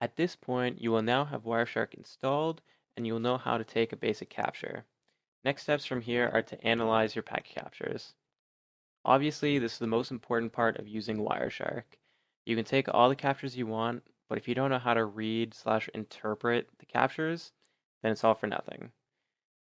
At this point, you will now have Wireshark installed and you will know how to take a basic capture. Next steps from here are to analyze your packet captures. Obviously, this is the most important part of using Wireshark. You can take all the captures you want, but if you don't know how to read/interpret the captures, then it's all for nothing.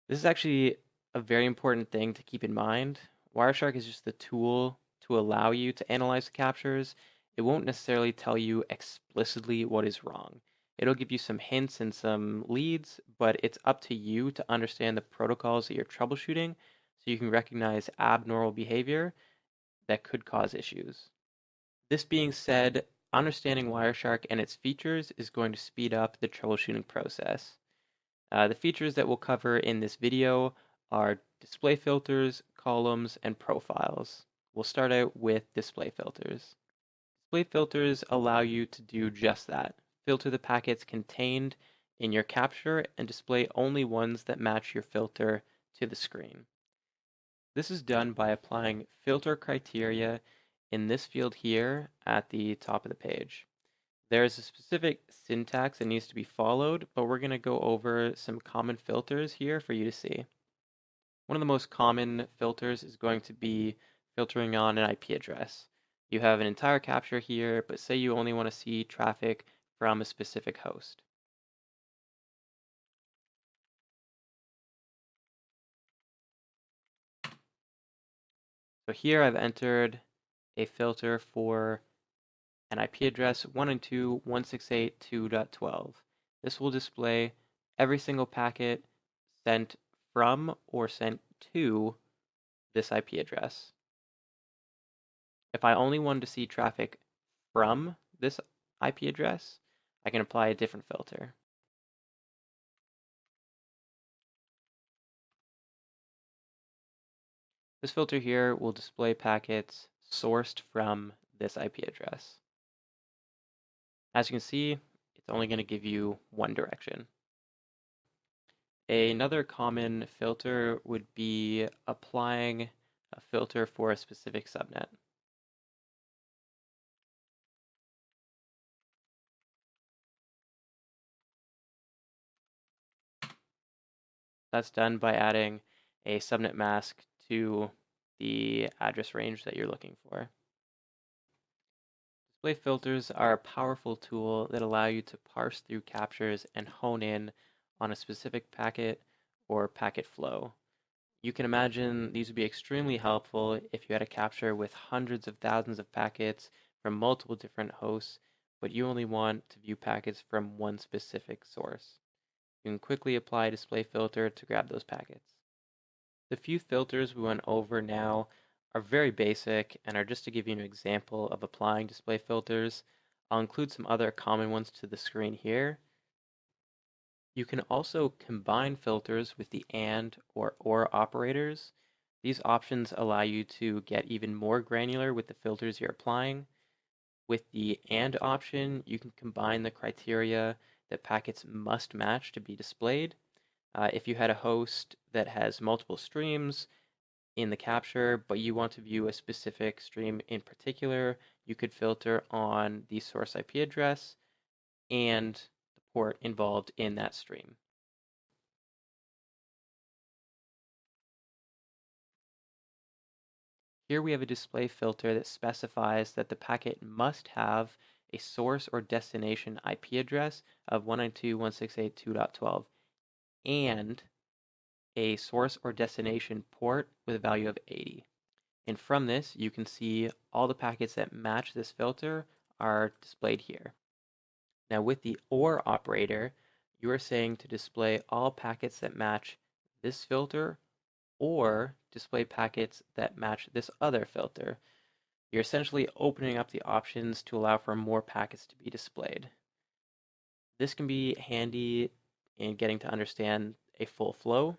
This is actually a very important thing to keep in mind. Wireshark is just the tool to allow you to analyze the captures. It won't necessarily tell you explicitly what is wrong. It'll give you some hints and some leads, but it's up to you to understand the protocols that you're troubleshooting so you can recognize abnormal behavior that could cause issues. This being said, understanding Wireshark and its features is going to speed up the troubleshooting process. The features that we'll cover in this video are display filters, columns, and profiles. We'll start out with display filters. Display filters allow you to do just that. Filter the packets contained in your capture and display only ones that match your filter to the screen. This is done by applying filter criteria in this field here at the top of the page. There's a specific syntax that needs to be followed, but we're going to go over some common filters here for you to see. One of the most common filters is going to be filtering on an IP address. You have an entire capture here, but say you only want to see traffic from a specific host. So here I've entered a filter for an IP address 192.168.2.12. This will display every single packet sent from or sent to this IP address. If I only wanted to see traffic from this IP address, I can apply a different filter. This filter here will display packets sourced from this IP address. As you can see, it's only going to give you one direction. Another common filter would be applying a filter for a specific subnet. That's done by adding a subnet mask to the address range that you're looking for. Display filters are a powerful tool that allow you to parse through captures and hone in on a specific packet or packet flow. You can imagine these would be extremely helpful if you had a capture with hundreds of thousands of packets from multiple different hosts, but you only want to view packets from one specific source. You can quickly apply a display filter to grab those packets. The few filters we went over now are very basic and are just to give you an example of applying display filters. I'll include some other common ones to the screen here. You can also combine filters with the AND or OR operators. These options allow you to get even more granular with the filters you're applying. With the AND option, you can combine the criteria that packets must match to be displayed. If you had a host that has multiple streams in the capture, but you want to view a specific stream in particular, you could filter on the source IP address and the port involved in that stream. Here we have a display filter that specifies that the packet must have a source or destination IP address of 192.168.2.12 and a source or destination port with a value of 80. And from this, you can see all the packets that match this filter are displayed here. Now with the OR operator, you are saying to display all packets that match this filter or display packets that match this other filter. You're essentially opening up the options to allow for more packets to be displayed. This can be handy in getting to understand a full flow.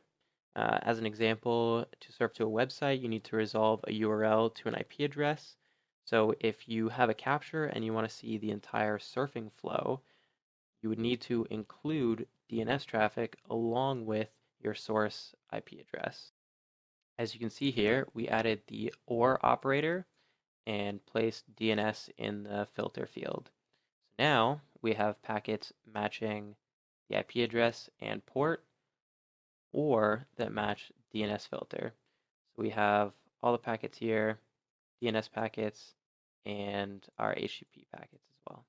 As an example, to surf to a website, you need to resolve a URL to an IP address. So if you have a capture and you want to see the entire surfing flow, you would need to include DNS traffic along with your source IP address. As you can see here, we added the OR operator and placed DNS in the filter field. So Now we have packets matching the IP address and port or that match DNS filter. So we have all the packets here, DNS packets, and our HTTP packets as well.